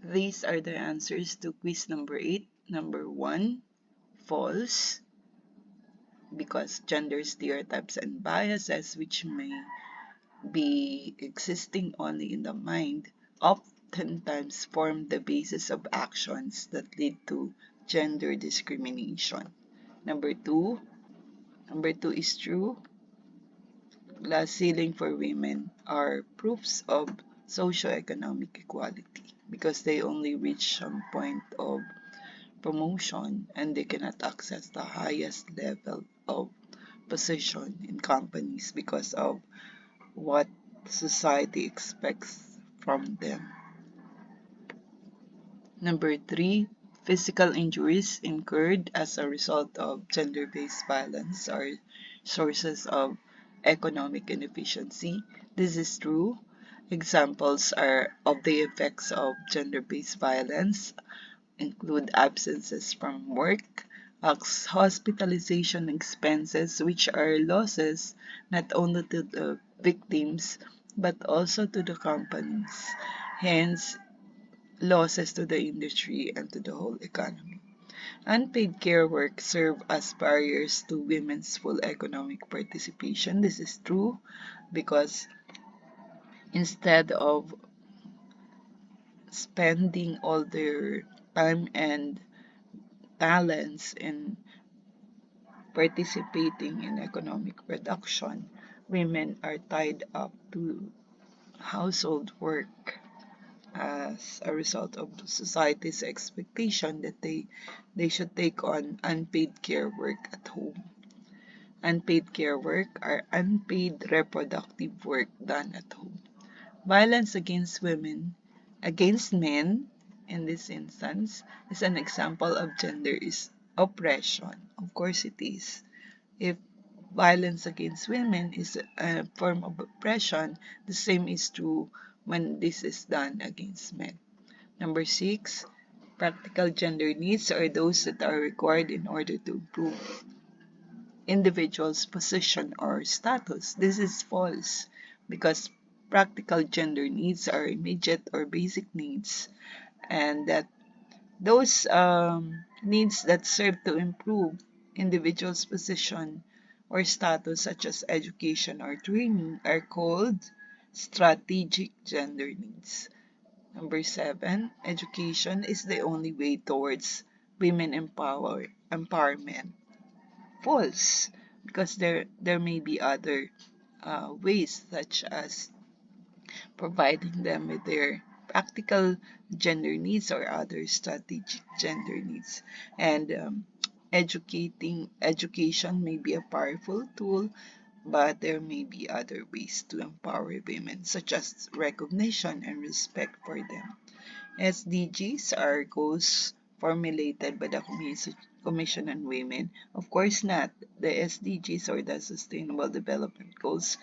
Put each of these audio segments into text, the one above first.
These are the answers to quiz number 8. Number 1, false, because gender stereotypes and biases, which may be existing only in the mind, oftentimes form the basis of actions that lead to gender discrimination. Number 2, is true. Glass ceiling for women are proofs of socioeconomic equality because they only reach some point of promotion and they cannot access the highest level of position in companies because of what society expects from them. Number 3, physical injuries incurred as a result of gender-based violence are sources of economic inefficiency. This is true. Examples are of the effects of gender-based violence include absences from work, hospitalization expenses, which are losses not only to the victims but also to the companies, hence losses to the industry and to the whole economy. Unpaid care work serve as barriers to women's full economic participation. This is true because instead of spending all their time and talents in participating in economic production, women are tied up to household work as a result of society's expectation that they should take on unpaid care work at home. Unpaid care work are unpaid reproductive work done at home. Violence against women, against men, in this instance, is an example of gender is oppression. Of course it is. If violence against women is a form of oppression, the same is true when this is done against men. Number 6, practical gender needs are those that are required in order to improve individual's position or status. This is false because practical gender needs are immediate or basic needs, and that those needs that serve to improve individual's position or status, such as education or training, are called strategic gender needs. Number 7, education is the only way towards women empowerment. False, because there may be other ways, such as providing them with their practical gender needs or other strategic gender needs. And education may be a powerful tool, but there may be other ways to empower women, such as recognition and respect for them. SDGs are goals formulated by the Commission on Women. Of course not. The SDGs, or the Sustainable Development Goals,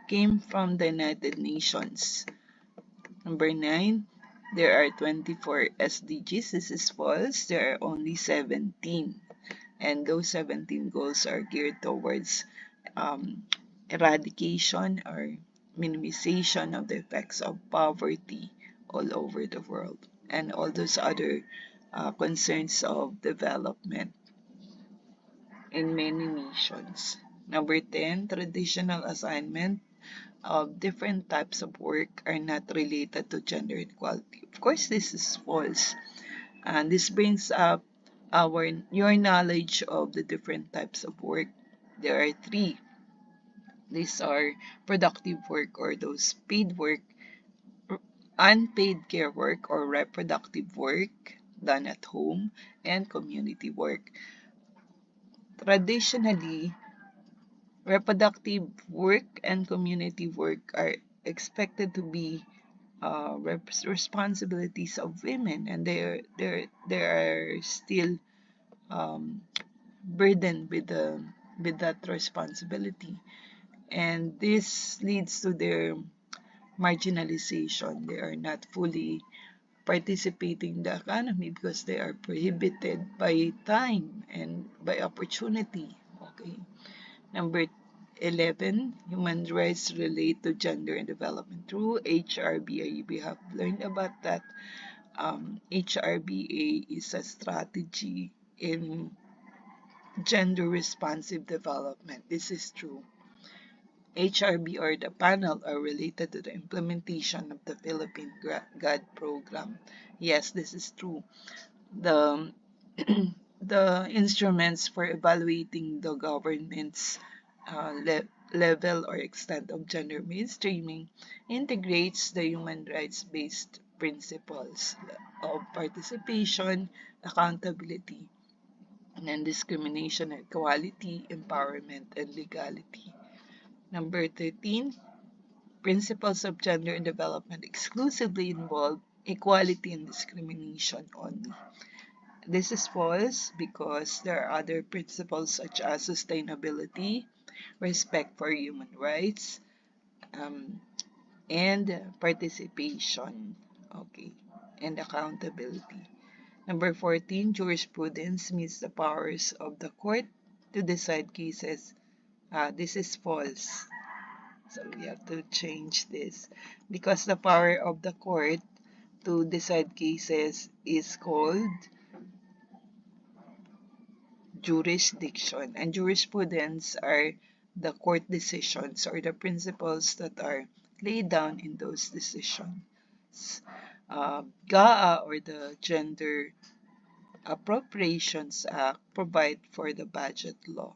came from the United Nations. Number 9, there are 24 SDGs. This is false. There are only 17. And those 17 goals are geared towards eradication or minimization of the effects of poverty all over the world and all those other concerns of development in many nations. Number 10, traditional assignment of different types of work are not related to gender equality. Of course, this is false. And this brings up your knowledge of the different types of work. There are three. These are productive work, or those paid work, unpaid care work or reproductive work done at home, and community work. Traditionally, reproductive work and community work are expected to be responsibilities of women, and they are still burdened with that responsibility, and this leads to their marginalization. They are not fully participating in the economy because they are prohibited by time and by opportunity. Okay. Number 11, human rights relate to gender and development. Through HRBI, we have learned about that. HRBA is a strategy in gender responsive development. This is true. HRB or the panel are related to the implementation of the Philippine GAD program. Yes, this is true. The the instruments for evaluating the government's level or extent of gender mainstreaming integrates the human rights-based principles of participation, accountability, non-discrimination, equality, empowerment, and legality. Number 13, principles of gender and development exclusively involve equality and discrimination only. This is false because there are other principles such as sustainability, respect for human rights, um, and participation, okay, and accountability. Number 14, jurisprudence means the powers of the court to decide cases. This is false. So we have to change this because the power of the court to decide cases is called jurisdiction, and jurisprudence are the court decisions or the principles that are laid down in those decisions. GAA or the Gender Appropriations Act provide for the budget law.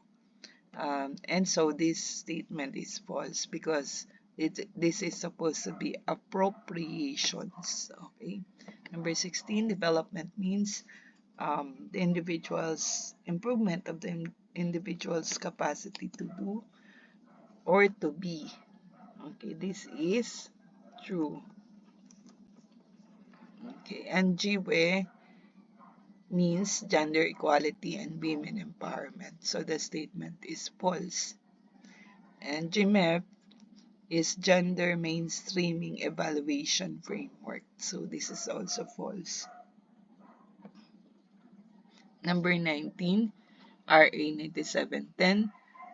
And so this statement is false because this is supposed to be appropriations. Okay. Number 16, development means the individual's improvement of the individual's capacity to do or to be. Okay, this is true. Okay, and GWE means gender equality and women empowerment. So the statement is false. And GMEF is gender mainstreaming evaluation framework. So this is also false. Number 19, RA 9710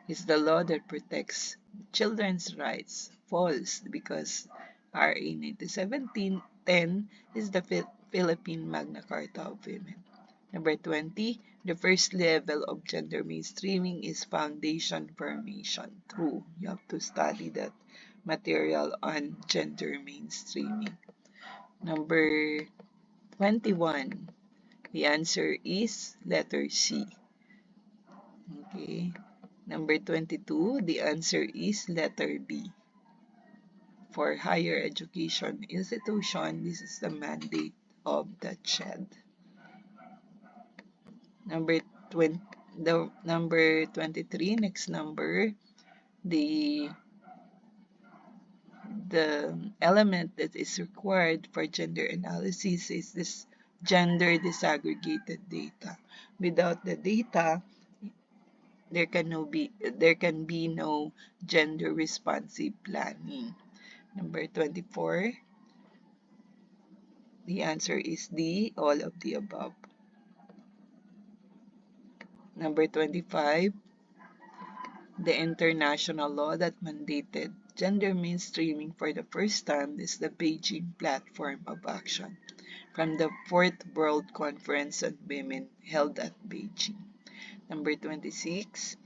is the law that protects children's rights. False because RA 9710 is the Philippine Magna Carta of Women. Number 20, the first level of gender mainstreaming is foundation formation. True. You have to study that material on gender mainstreaming. Number 21, the answer is letter C. Okay. Number 22, the answer is letter B. For higher education institution, this is the mandate of the CHED. Number 20, the number 23, next number, the element that is required for gender analysis is this gender disaggregated data. Without the data, there can be no gender responsive planning. Number 24, the answer is D, all of the above. Number 25, the international law that mandated gender mainstreaming for the first time is the Beijing Platform of Action from the Fourth World Conference on Women held at Beijing. Number 26,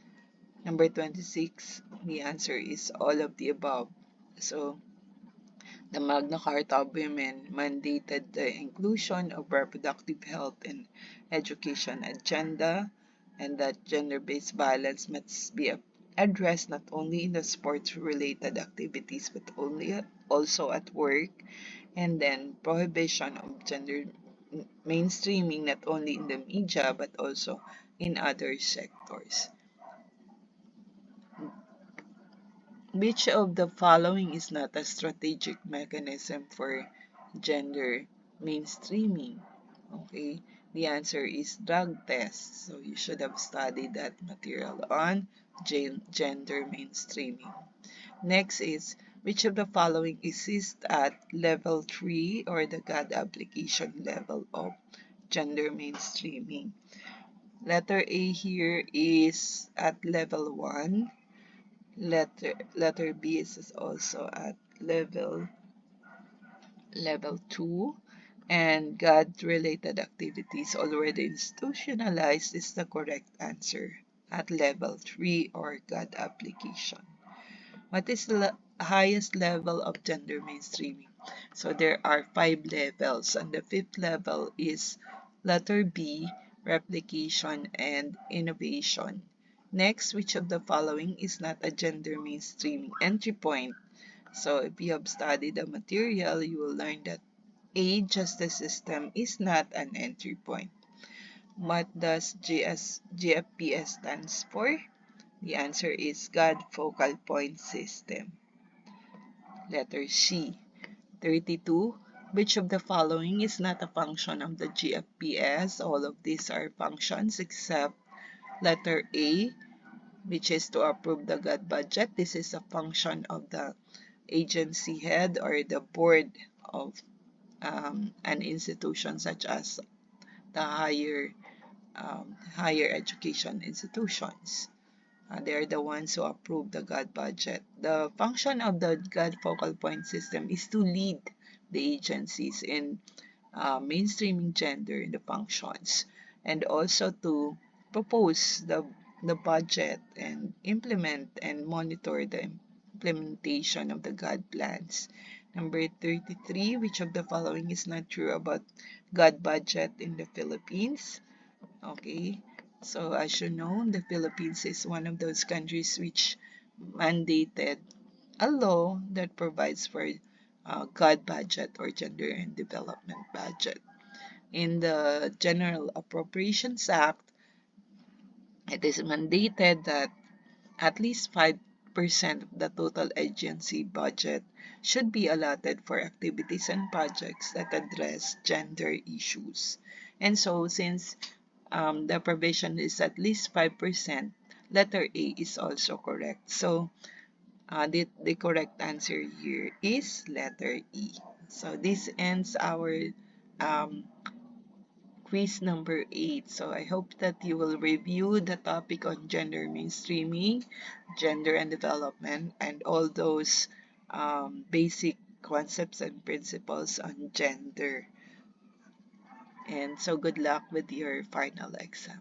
the answer is all of the above. So, the Magna Carta of Women mandated the inclusion of reproductive health and education agenda, and that gender-based violence must be addressed not only in the sports-related activities but also at work, and then prohibition of gender mainstreaming not only in the media but also in other sectors. Which of the following is not a strategic mechanism for gender mainstreaming? Okay, the answer is drug tests. So you should have studied that material on gender mainstreaming. Next is, which of the following exists at level 3 or the GAD application level of gender mainstreaming? Letter A here is at level 1. Letter B is also at level 2, and God-related activities already institutionalized is the correct answer at level 3 or God application. What is the highest level of gender mainstreaming? So there are 5 levels, and the fifth level is letter B, replication and innovation. Next, which of the following is not a gender mainstreaming entry point? So if you have studied the material, you will learn that A, justice system is not an entry point. What does GFPS stands for? The answer is God Focal Point System. Letter C. 32. Which of the following is not a function of the GFPS? All of these are functions except letter A, which is to approve the God budget. This is a function of the agency head or the board of an institution such as the higher education institutions. They are the ones who approve the God budget. The function of the God focal point system is to lead the agencies in mainstreaming gender in the functions, and also to propose the budget and implement and monitor the implementation of the God plans. Number 33, which of the following is not true about God budget in the Philippines? Okay, so as you know, the Philippines is one of those countries which mandated a law that provides for God budget or gender and development budget. In the General Appropriations Act, it is mandated that at least 5% of the total agency budget should be allotted for activities and projects that address gender issues. And so, since the provision is at least 5%, letter A is also correct. So, the correct answer here is letter E. So, this ends our um, quiz number 8. So I hope that you will review the topic on gender mainstreaming, gender and development, and all those basic concepts and principles on gender. And so good luck with your final exam.